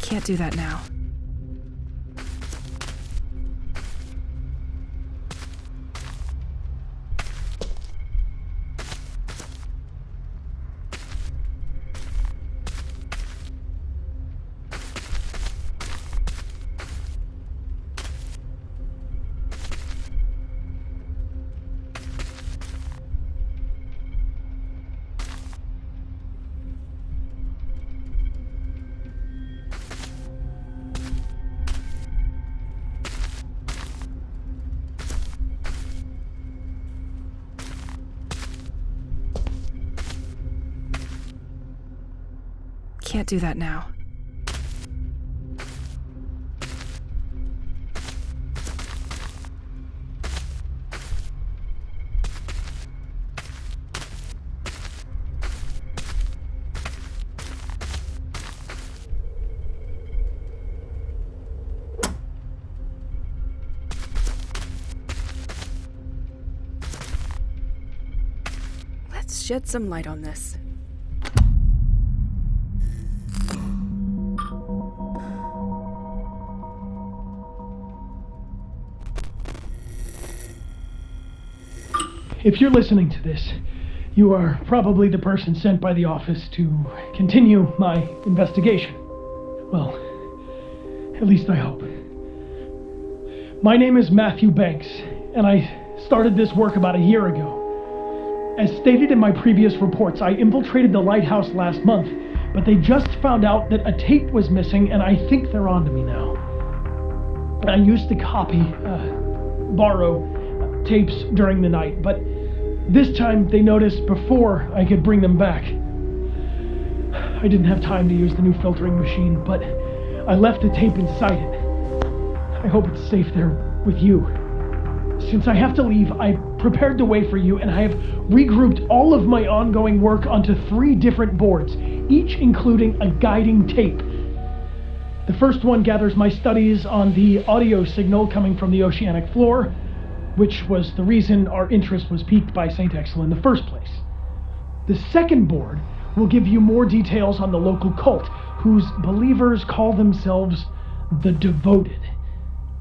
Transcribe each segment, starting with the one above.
Can't do that now. Can't do that now. Let's shed some light on this. If you're listening to this, you are probably the person sent by the office to continue my investigation. Well, at least I hope. My name is Matthew Banks, and I started this work about a year ago. As stated in my previous reports, I infiltrated the lighthouse last month, but they just found out that a tape was missing, and I think they're onto me now. I used to borrow tapes during the night, but this time they noticed before I could bring them back. I didn't have time to use the new filtering machine, but I left the tape inside it. I hope it's safe there with you. Since I have to leave, I prepared the way for you, and I have regrouped all of my ongoing work onto 3 different boards, each including a guiding tape. The first one gathers my studies on the audio signal coming from the oceanic floor, which was the reason our interest was piqued by St. Exel in the first place. The second board will give you more details on the local cult, whose believers call themselves the Devoted.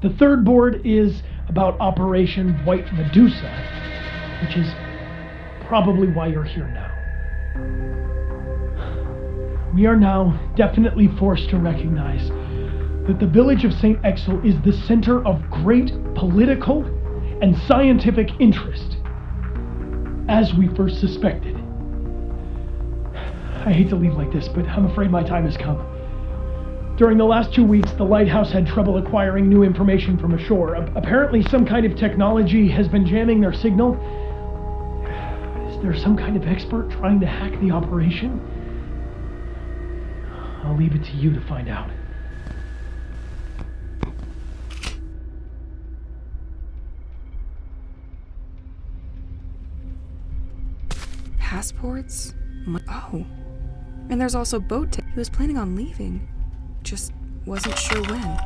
The third board is about Operation White Medusa, which is probably why you're here now. We are now definitely forced to recognize that the village of St. Exel is the center of great political and scientific interest, as we first suspected. I hate to leave like this, but I'm afraid my time has come. During the last 2 weeks, the lighthouse had trouble acquiring new information from ashore. Apparently some kind of technology has been jamming their signal. Is there some kind of expert trying to hack the operation? I'll leave it to you to find out. Passports? Oh. And there's also boat tickets. He was planning on leaving. Just wasn't sure when.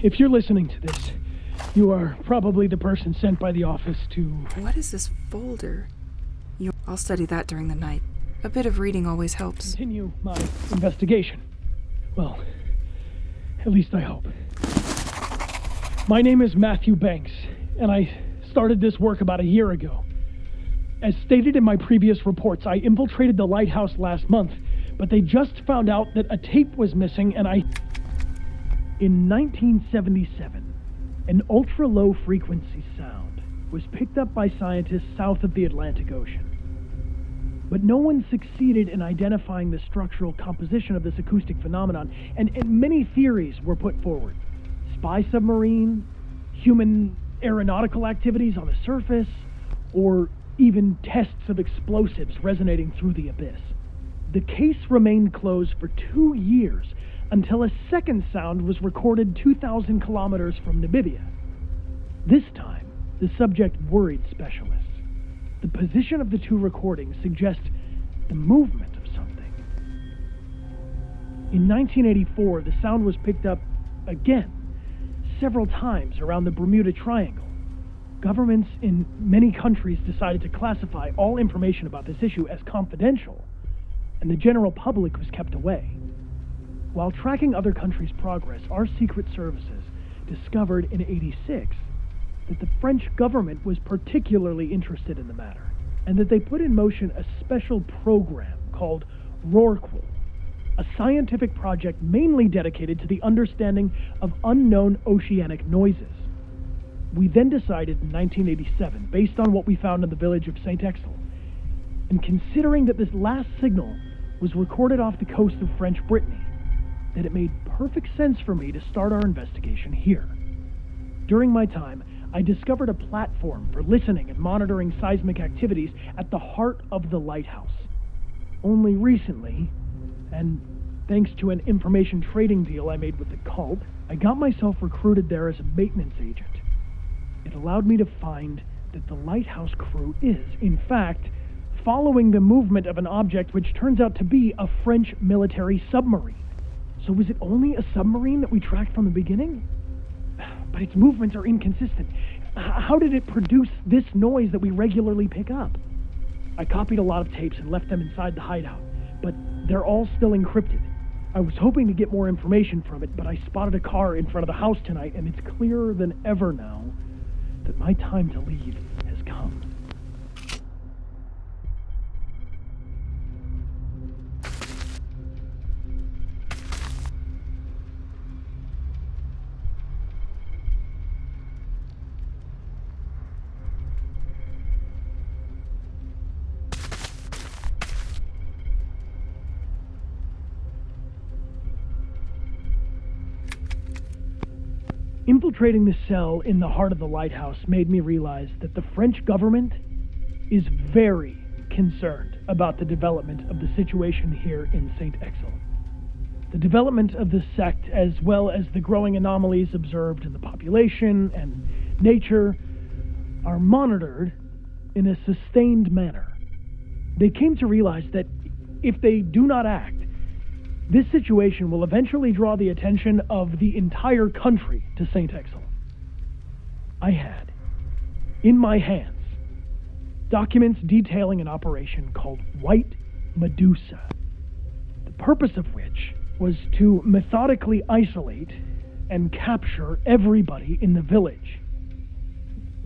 If you're listening to this, you are probably the person sent by the office to... What is this folder? I'll study that during the night. A bit of reading always helps. Continue my investigation. Well, at least I hope. My name is Matthew Banks, and I started this work about a year ago. As stated in my previous reports, I infiltrated the lighthouse last month, but they just found out that a tape was missing, and In 1977, an ultra-low frequency sound was picked up by scientists south of the Atlantic Ocean. But no one succeeded in identifying the structural composition of this acoustic phenomenon, and many theories were put forward. Spy submarine, human aeronautical activities on the surface, or even tests of explosives resonating through the abyss. The case remained closed for 2 years until a second sound was recorded 2,000 kilometers from Namibia. This time, the subject worried specialists. The position of the 2 recordings suggests the movement of something. In 1984, the sound was picked up again, several times around the Bermuda Triangle. Governments in many countries decided to classify all information about this issue as confidential, and the general public was kept away. While tracking other countries' progress, our secret services discovered in '86 that the French government was particularly interested in the matter, and that they put in motion a special program called Rorqual, a scientific project mainly dedicated to the understanding of unknown oceanic noises. We then decided in 1987, based on what we found in the village of St. Exel, and considering that this last signal was recorded off the coast of French Brittany, that it made perfect sense for me to start our investigation here. During my time, I discovered a platform for listening and monitoring seismic activities at the heart of the lighthouse. Only recently, and thanks to an information trading deal I made with the cult, I got myself recruited there as a maintenance agent. It allowed me to find that the lighthouse crew is, in fact, following the movement of an object which turns out to be a French military submarine. So was it only a submarine that we tracked from the beginning? But its movements are inconsistent. How did it produce this noise that we regularly pick up? I copied a lot of tapes and left them inside the hideout, but they're all still encrypted. I was hoping to get more information from it, but I spotted a car in front of the house tonight, and it's clearer than ever now that my time to leave has come. Infiltrating the cell in the heart of the lighthouse made me realize that the French government is very concerned about the development of the situation here in St. Exel. The development of the sect, as well as the growing anomalies observed in the population and nature, are monitored in a sustained manner. They came to realize that if they do not act, this situation will eventually draw the attention of the entire country to St. Exel. I had, in my hands, documents detailing an operation called White Medusa, the purpose of which was to methodically isolate and capture everybody in the village.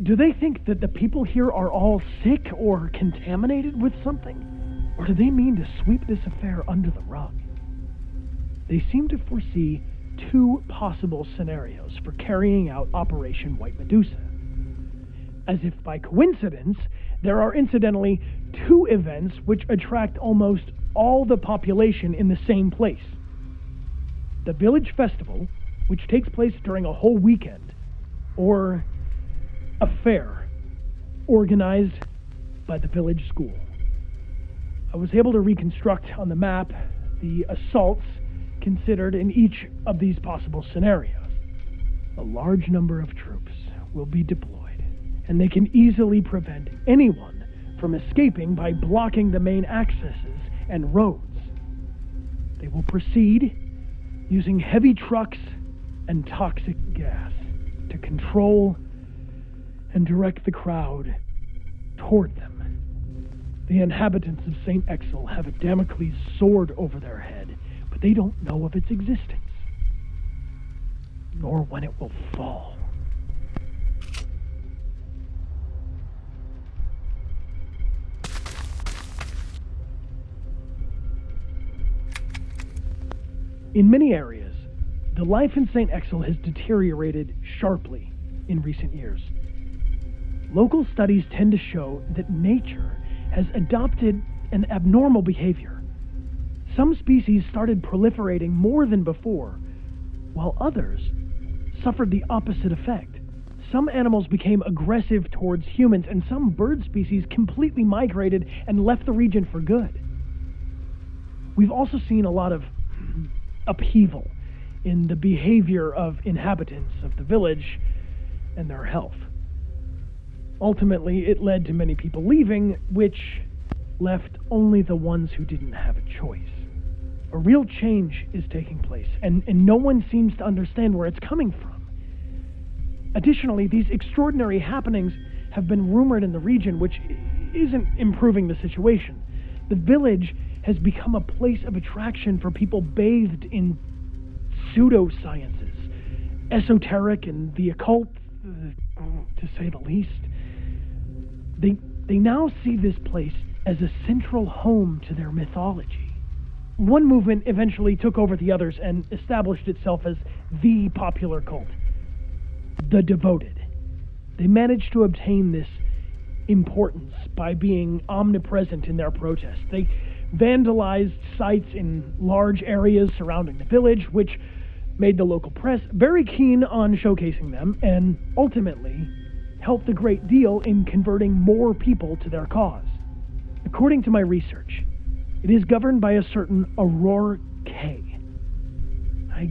Do they think that the people here are all sick or contaminated with something? Or do they mean to sweep this affair under the rug? They seem to foresee two possible scenarios for carrying out Operation White Medusa. As if by coincidence, there are incidentally two events which attract almost all the population in the same place. The village festival, which takes place during a whole weekend, or a fair organized by the village school. I was able to reconstruct on the map the assaults considered in each of these possible scenarios. A large number of troops will be deployed, and they can easily prevent anyone from escaping by blocking the main accesses and roads. They will proceed using heavy trucks and toxic gas to control and direct the crowd toward them. The inhabitants of St. Exel have a Damocles sword over their head, but they don't know of its existence, nor when it will fall. In many areas, the life in St. Exel has deteriorated sharply in recent years. Local studies tend to show that nature has adopted an abnormal behavior. Some species started proliferating more than before, while others suffered the opposite effect. Some animals became aggressive towards humans, and some bird species completely migrated and left the region for good. We've also seen a lot of upheaval in the behavior of inhabitants of the village and their health. Ultimately, it led to many people leaving, which left only the ones who didn't have a choice. A real change is taking place, and no one seems to understand where it's coming from. Additionally, these extraordinary happenings have been rumored in the region, which isn't improving the situation. The village has become a place of attraction for people bathed in pseudosciences, esoteric and the occult, to say the least. They now see this place as a central home to their mythology. One movement eventually took over the others and established itself as the popular cult, the Devoted. They managed to obtain this importance by being omnipresent in their protests. They vandalized sites in large areas surrounding the village, which made the local press very keen on showcasing them, and ultimately helped a great deal in converting more people to their cause. According to my research, it is governed by a certain Aurora K. I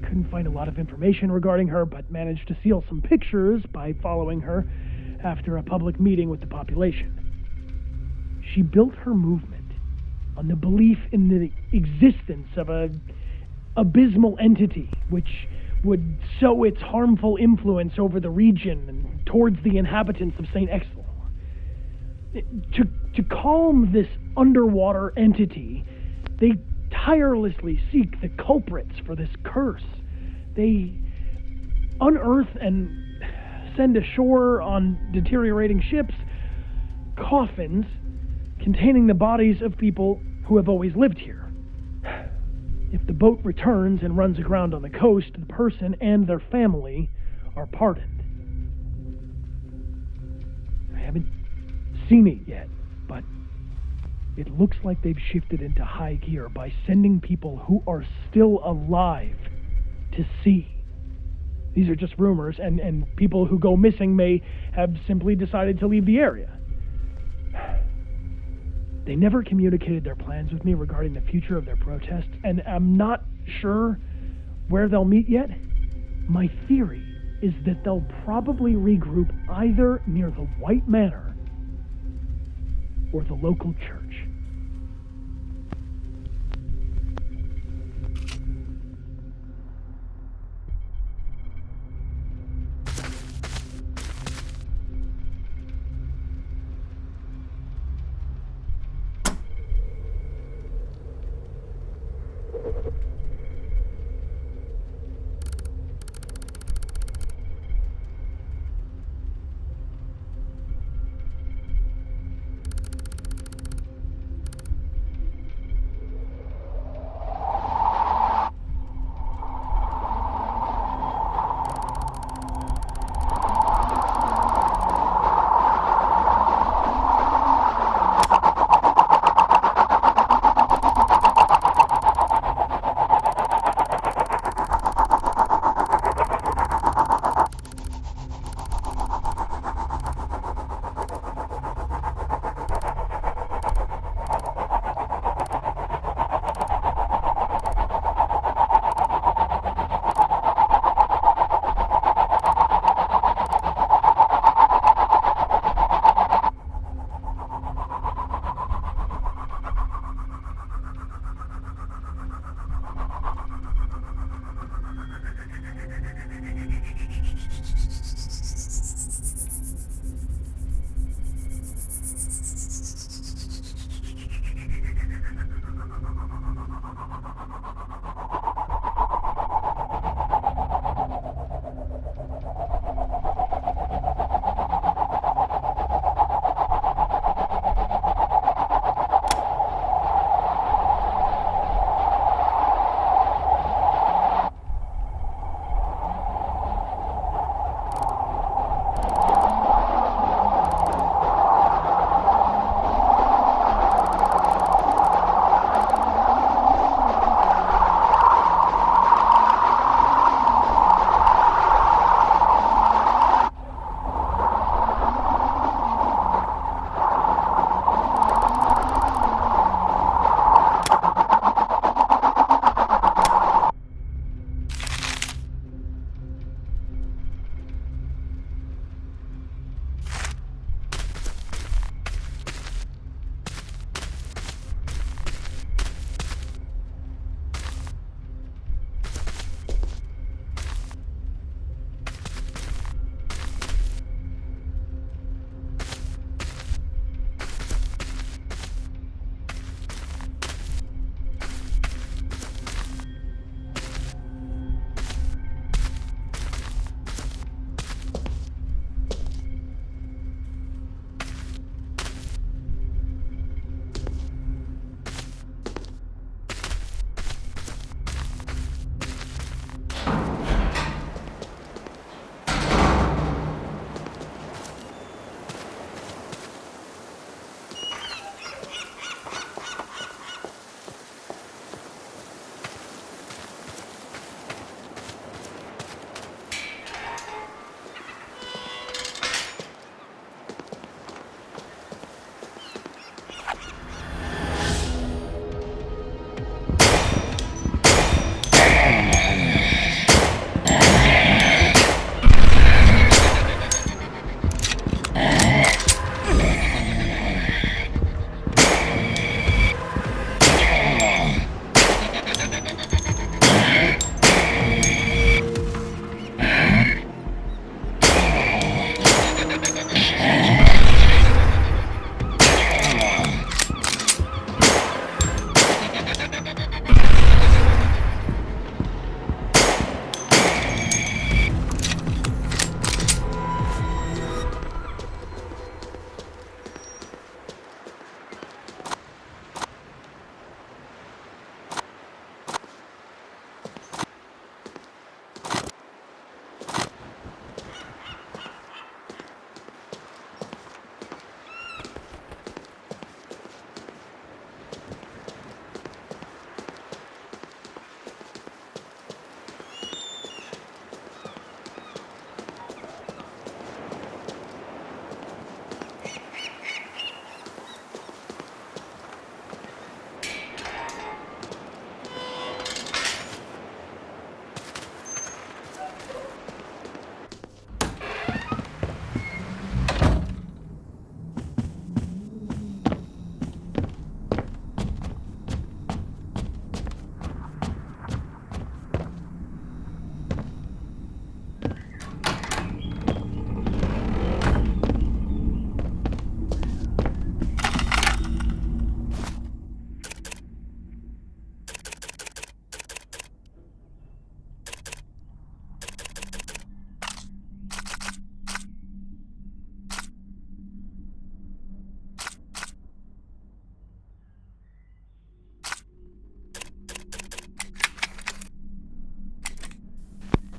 couldn't find a lot of information regarding her, but managed to steal some pictures by following her after a public meeting with the population. She built her movement on the belief in the existence of an abysmal entity which would sow its harmful influence over the region and towards the inhabitants of St. Exel. To calm this underwater entity, they tirelessly seek the culprits for this curse. They unearth and send ashore on deteriorating ships coffins containing the bodies of people who have always lived here. If the boat returns and runs aground on the coast, the person and their family are pardoned. I haven't seen it yet, but it looks like they've shifted into high gear by sending people who are still alive to sea. These are just rumors, and people who go missing may have simply decided to leave the area. They never communicated their plans with me regarding the future of their protest, and I'm not sure where they'll meet yet. My theory is that they'll probably regroup either near the White Manor or the local church.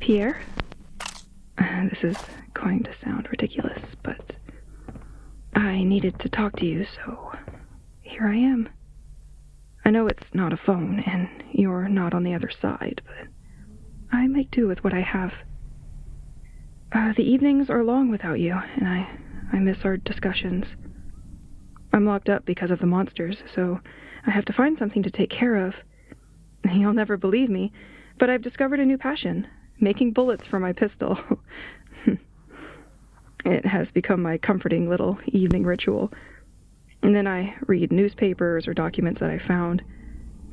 Pierre? This is going to sound ridiculous, but I needed to talk to you, so here I am. I know it's not a phone, and you're not on the other side, but I make do with what I have. The evenings are long without you, and I miss our discussions. I'm locked up because of the monsters, so I have to find something to take care of. You'll never believe me, but I've discovered a new passion, making bullets for my pistol. It has become my comforting little evening ritual. And then I read newspapers or documents that I found.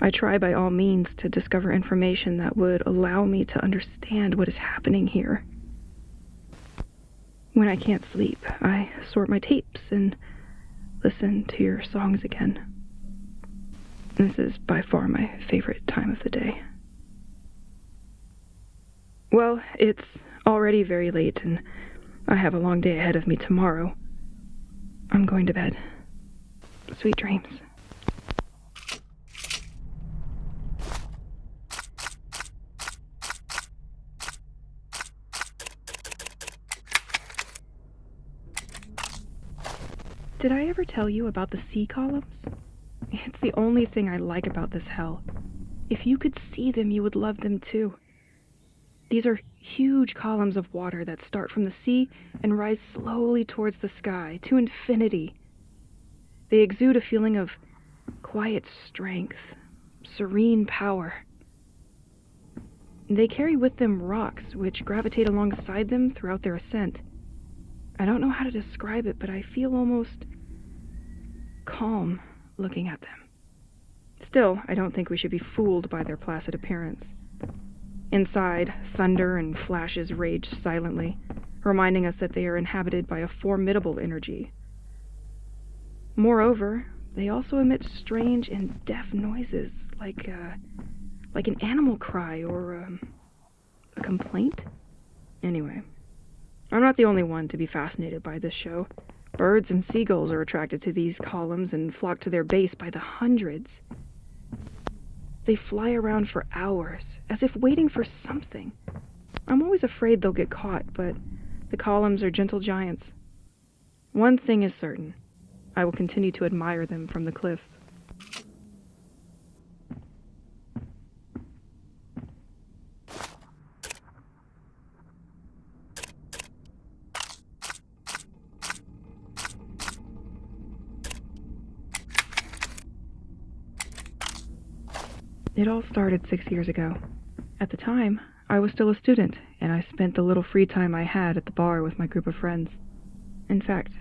I try by all means to discover information that would allow me to understand what is happening here. When I can't sleep, I sort my tapes and listen to your songs again. This is by far my favorite time of the day. Well, it's already very late, and I have a long day ahead of me tomorrow. I'm going to bed. Sweet dreams. Did I ever tell you about the sea columns? It's the only thing I like about this hell. If you could see them, you would love them too. These are huge columns of water that start from the sea and rise slowly towards the sky, to infinity. They exude a feeling of quiet strength, serene power. They carry with them rocks which gravitate alongside them throughout their ascent. I don't know how to describe it, but I feel almost calm looking at them. Still, I don't think we should be fooled by their placid appearance. Inside, thunder and flashes rage silently, reminding us that they are inhabited by a formidable energy. Moreover, they also emit strange and deaf noises, like an animal cry or a complaint. Anyway, I'm not the only one to be fascinated by this show. Birds and seagulls are attracted to these columns and flock to their base by the hundreds. They fly around for hours, as if waiting for something. I'm always afraid they'll get caught, but the columns are gentle giants. One thing is certain. I will continue to admire them from the cliffs. It all started 6 years ago. At the time, I was still a student, and I spent the little free time I had at the bar with my group of friends. In fact,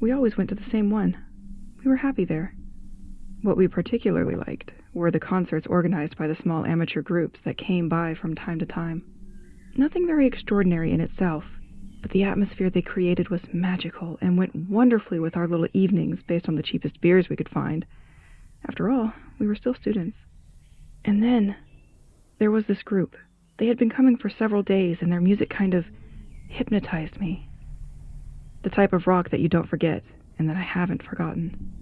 we always went to the same one. We were happy there. What we particularly liked were the concerts organized by the small amateur groups that came by from time to time. Nothing very extraordinary in itself, but the atmosphere they created was magical and went wonderfully with our little evenings based on the cheapest beers we could find. After all, we were still students. And then, there was this group. They had been coming for several days, and their music kind of hypnotized me. The type of rock that you don't forget, and that I haven't forgotten.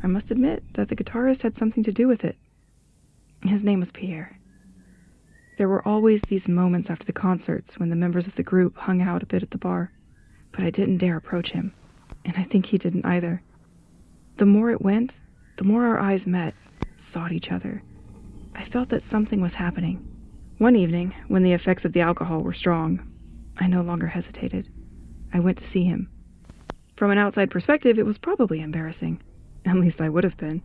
I must admit that the guitarist had something to do with it. His name was Pierre. There were always these moments after the concerts when the members of the group hung out a bit at the bar, but I didn't dare approach him, and I think he didn't either. The more it went, the more our eyes met, sought each other. I felt that something was happening. One evening, when the effects of the alcohol were strong, I no longer hesitated. I went to see him. From an outside perspective, it was probably embarrassing. At least I would have been.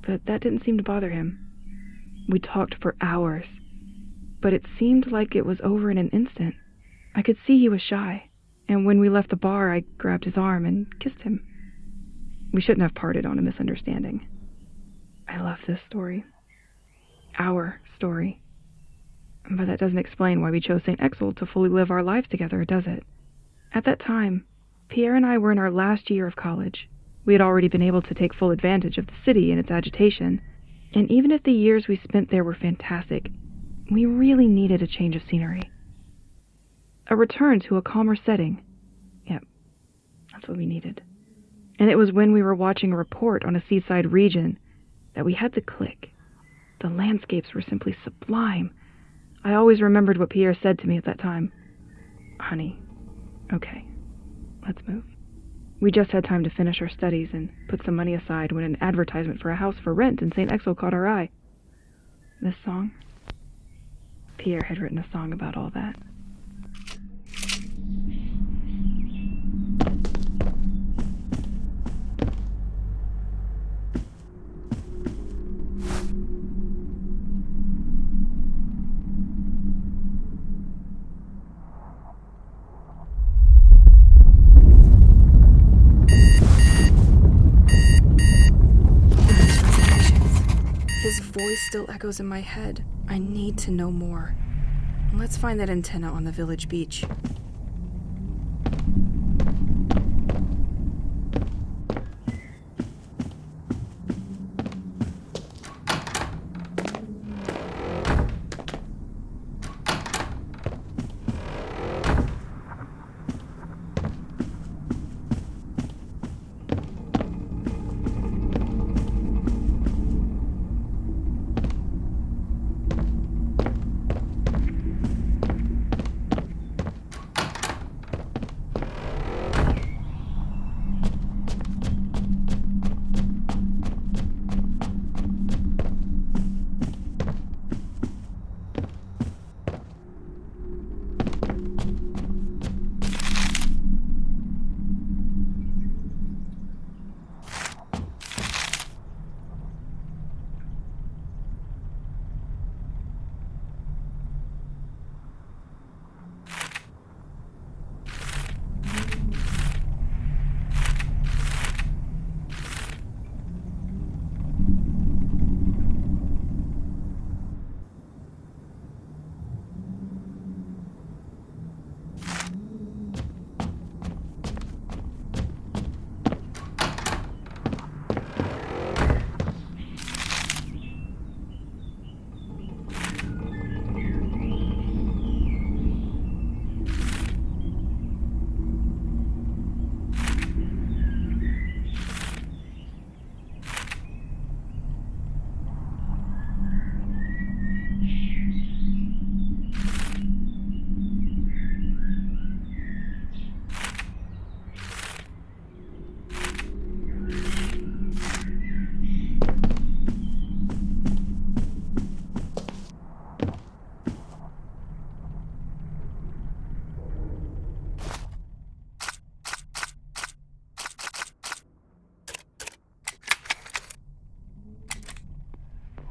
But that didn't seem to bother him. We talked for hours, but it seemed like it was over in an instant. I could see he was shy, and when we left the bar, I grabbed his arm and kissed him. We shouldn't have parted on a misunderstanding. I love this story. Our story. But that doesn't explain why we chose St. Exil to fully live our lives together, does it? At that time, Pierre and I were in our last year of college. We had already been able to take full advantage of the city and its agitation, and even if the years we spent there were fantastic, we really needed a change of scenery. A return to a calmer setting. Yep, that's what we needed. And it was when we were watching a report on a seaside region that we had the click. The landscapes were simply sublime. I always remembered what Pierre said to me at that time. Honey, okay, let's move. We just had time to finish our studies and put some money aside when an advertisement for a house for rent in St. Exo caught our eye. This song? Pierre had written a song about all that. His voice still echoes in my head. I need to know more. Let's find that antenna on the village beach.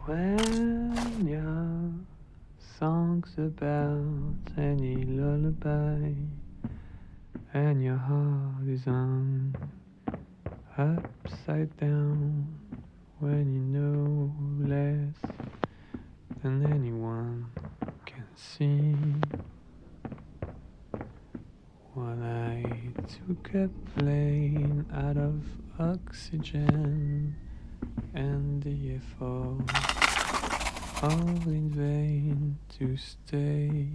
When your song's about any lullaby and your heart is on upside down, when you know less than anyone can see, when I took a plane out of oxygen and the effort all in vain to stay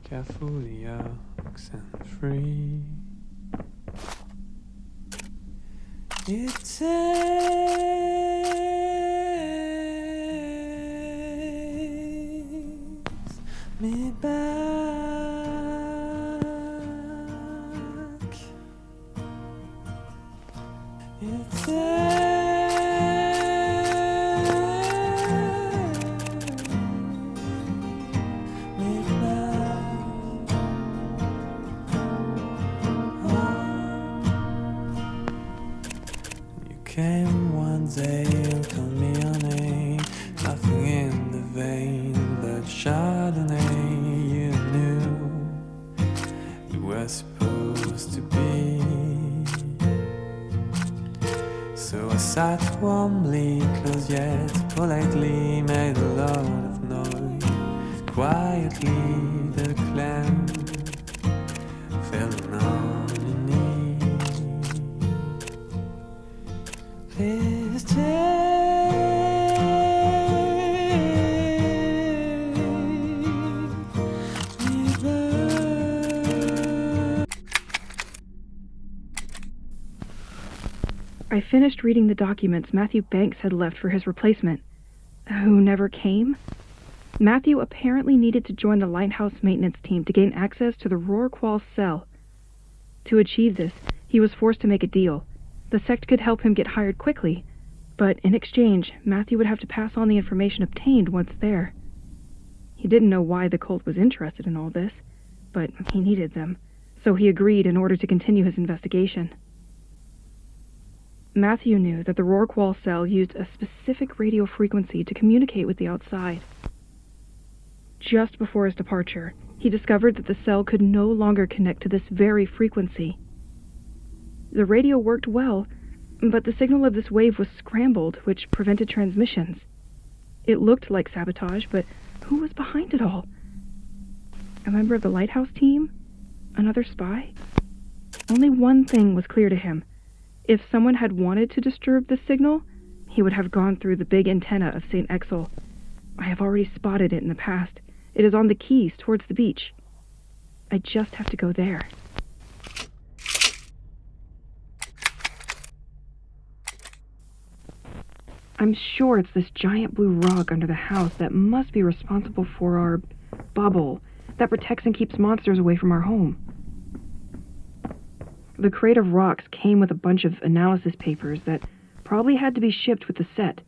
carefully oxen free. It takes me back. It takes came one day and called me on name, nothing in the vein but Chardonnay. You knew we were supposed to be, so I sat warmly, close yet politely, made a lot of noise. Quietly the clam fell on your knee. Please take me back. I finished reading the documents Matthew Banks had left for his replacement, who never came. Matthew apparently needed to join the lighthouse maintenance team to gain access to the Rorqual cell. To achieve this, he was forced to make a deal. The sect could help him get hired quickly, but in exchange, Matthew would have to pass on the information obtained once there. He didn't know why the cult was interested in all this, but he needed them, so he agreed in order to continue his investigation. Matthew knew that the Rorqual cell used a specific radio frequency to communicate with the outside. Just before his departure, he discovered that the cell could no longer connect to this very frequency. The radio worked well, but the signal of this wave was scrambled, which prevented transmissions. It looked like sabotage, but who was behind it all? A member of the lighthouse team? Another spy? Only one thing was clear to him. If someone had wanted to disturb the signal, he would have gone through the big antenna of St. Exel. I have already spotted it in the past. It is on the quays towards the beach. I just have to go there. I'm sure it's this giant blue rock under the house that must be responsible for our bubble that protects and keeps monsters away from our home. The crate of rocks came with a bunch of analysis papers that probably had to be shipped with the set.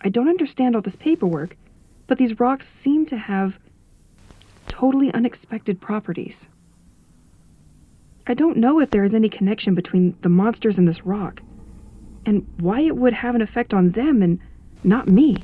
I don't understand all this paperwork, but these rocks seem to have totally unexpected properties. I don't know if there is any connection between the monsters and this rock, and why it would have an effect on them and not me.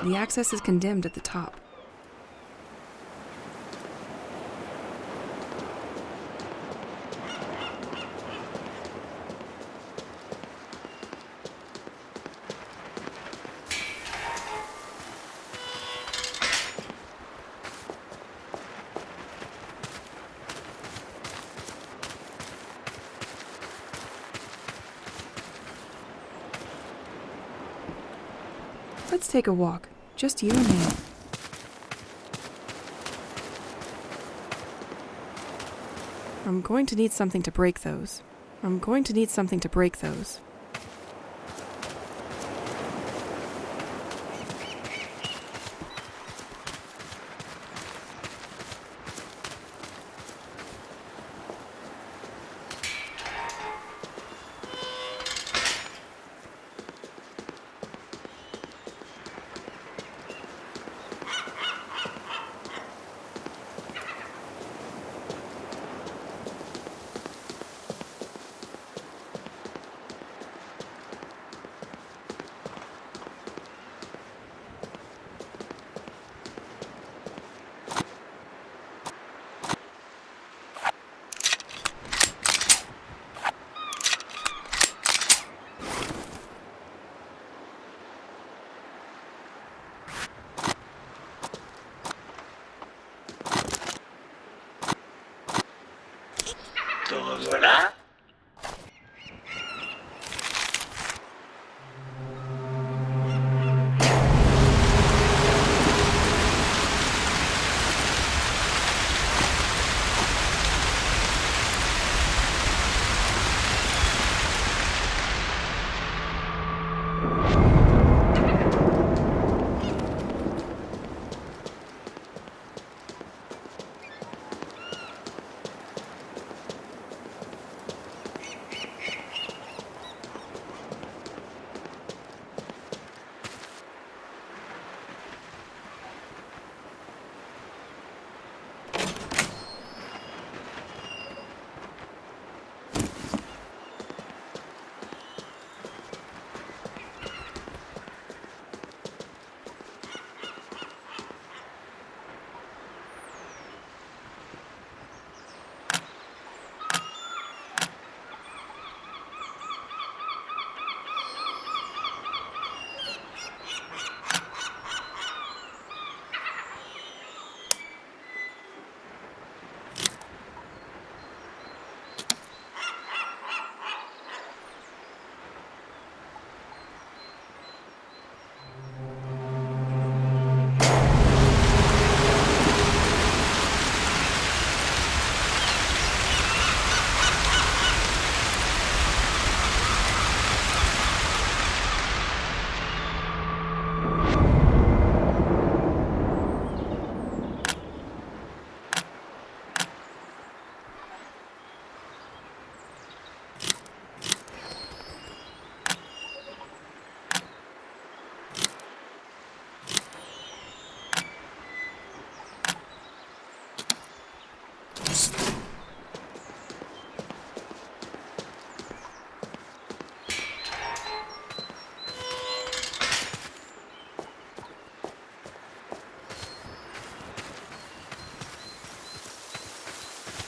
The access is condemned at the top. Let's take a walk. Just you and me. I'm going to need something to break those. ¿Todos verdad?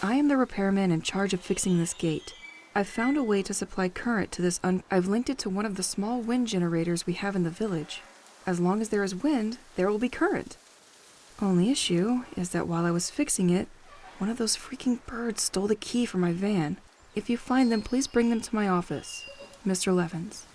I am the repairman in charge of fixing this gate. I've found a way to supply current to this I've linked it to one of the small wind generators we have in the village. As long as there is wind, there will be current. Only issue is that while I was fixing it, one of those freaking birds stole the key from my van. If you find them, please bring them to my office. Mr. Levins.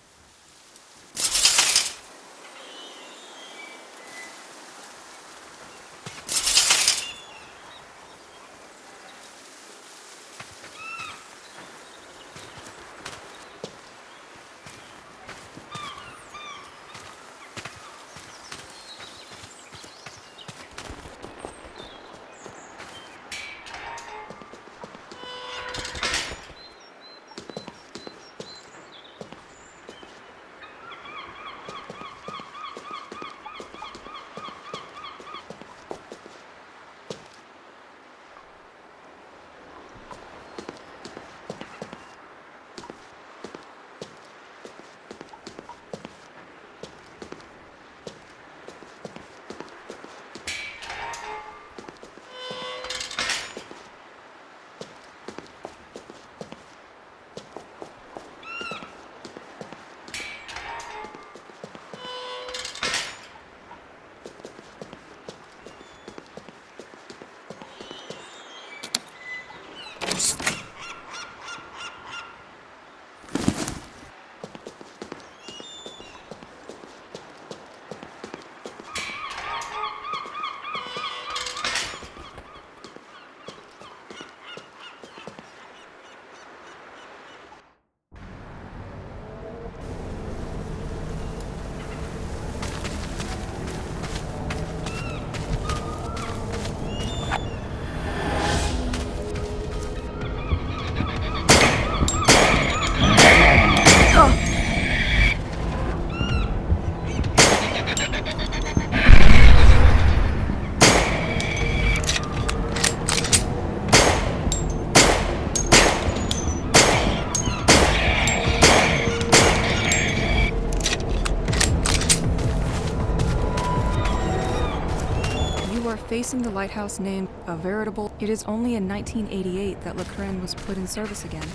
Facing the lighthouse named a veritable... It is only in 1988 that Le Crane was put in service again,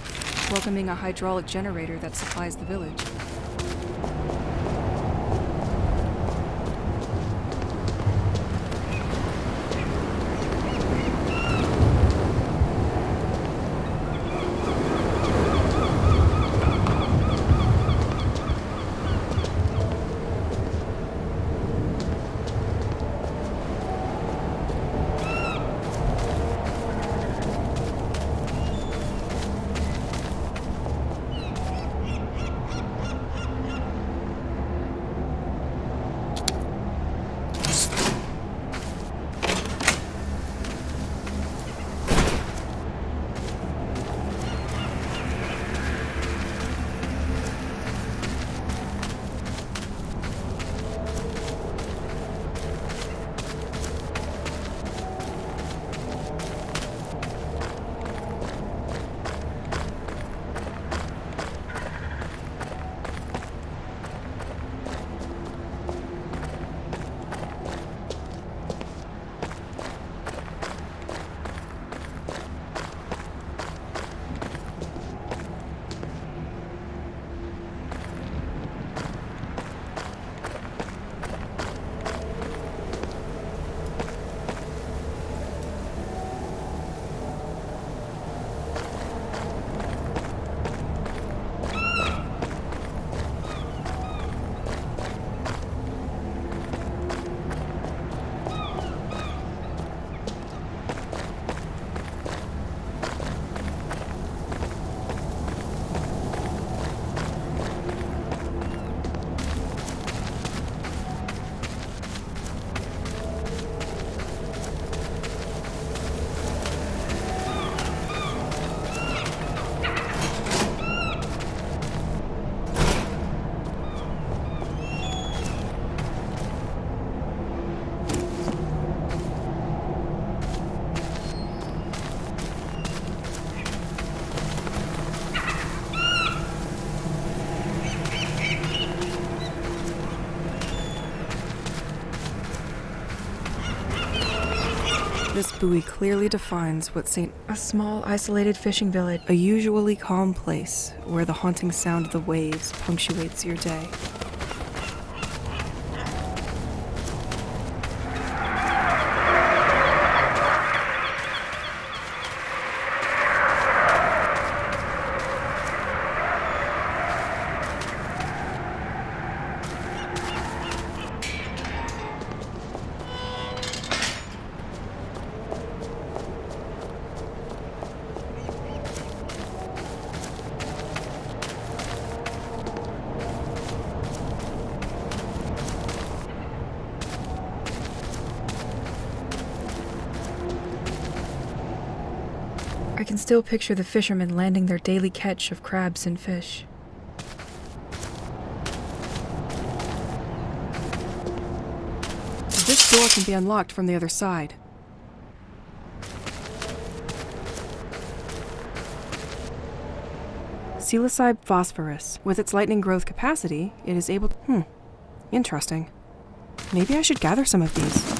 welcoming a hydraulic generator that supplies the village. This buoy clearly defines what St. A small, isolated fishing village. A usually calm place where the haunting sound of the waves punctuates your day. I can still picture the fishermen landing their daily catch of crabs and fish. This door can be unlocked from the other side. Psilocybe phosphorus. With its lightning growth capacity, it is able to... Interesting. Maybe I should gather some of these.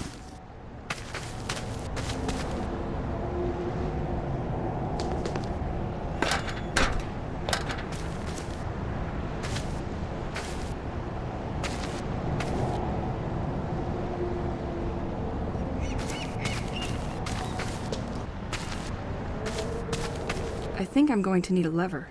I think I'm going to need a lever.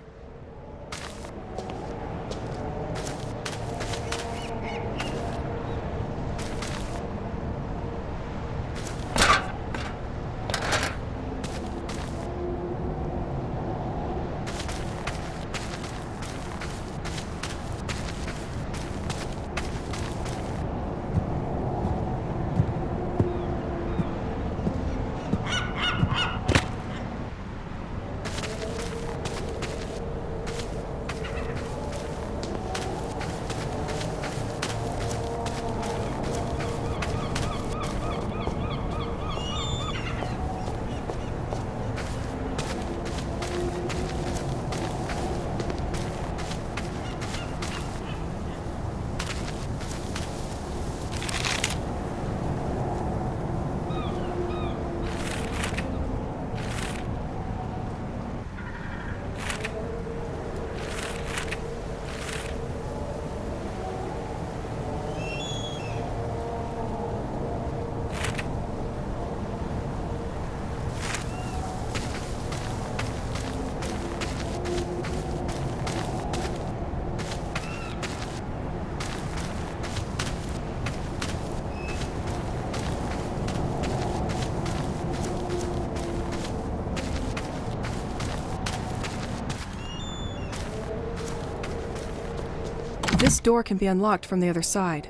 This door can be unlocked from the other side.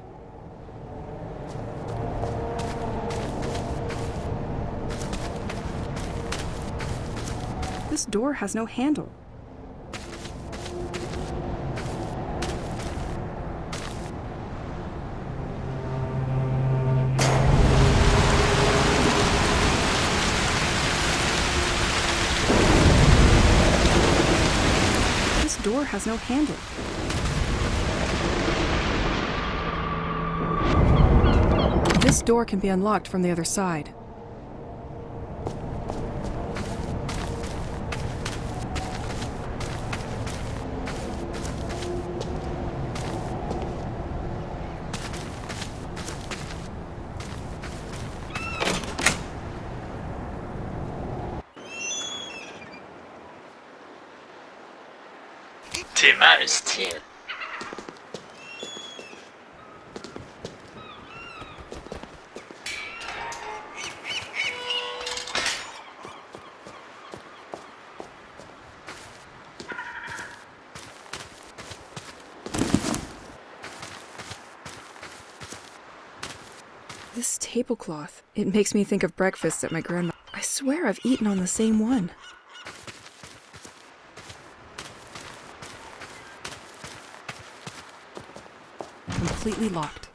This door has no handle. This door has no handle. This door can be unlocked from the other side. Tes mains, style. This tablecloth, it makes me think of breakfasts at my grandma. I swear I've eaten on the same one. Completely locked.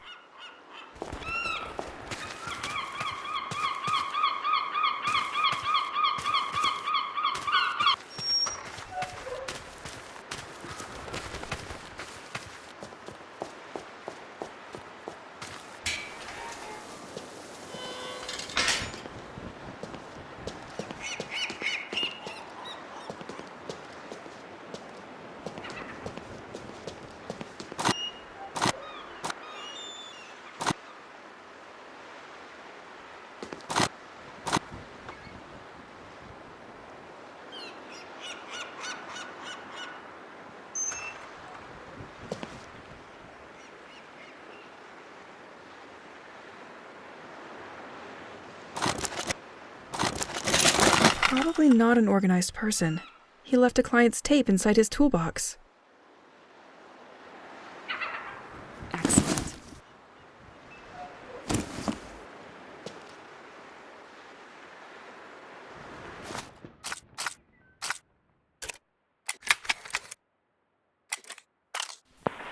probably not an organized person. He left a client's tape inside his toolbox. Excellent.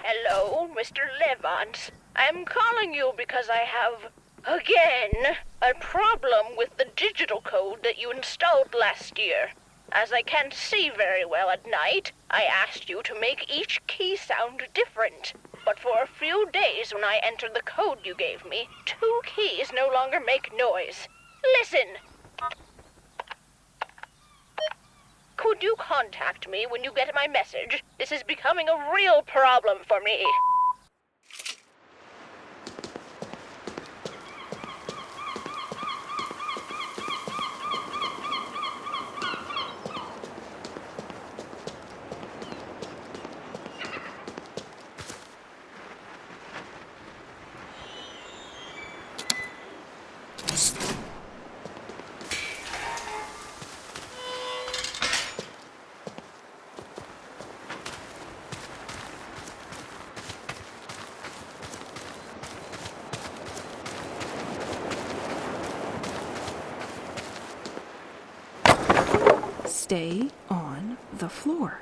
Hello, Mr. Levant. I'm calling you because I have, again, a problem with the digital code that you installed last year. As I can't see very well at night, I asked you to make each key sound different. But for a few days when I entered the code you gave me, 2 keys no longer make noise. Listen! Could you contact me when you get my message? This is becoming a real problem for me. Stay on the floor.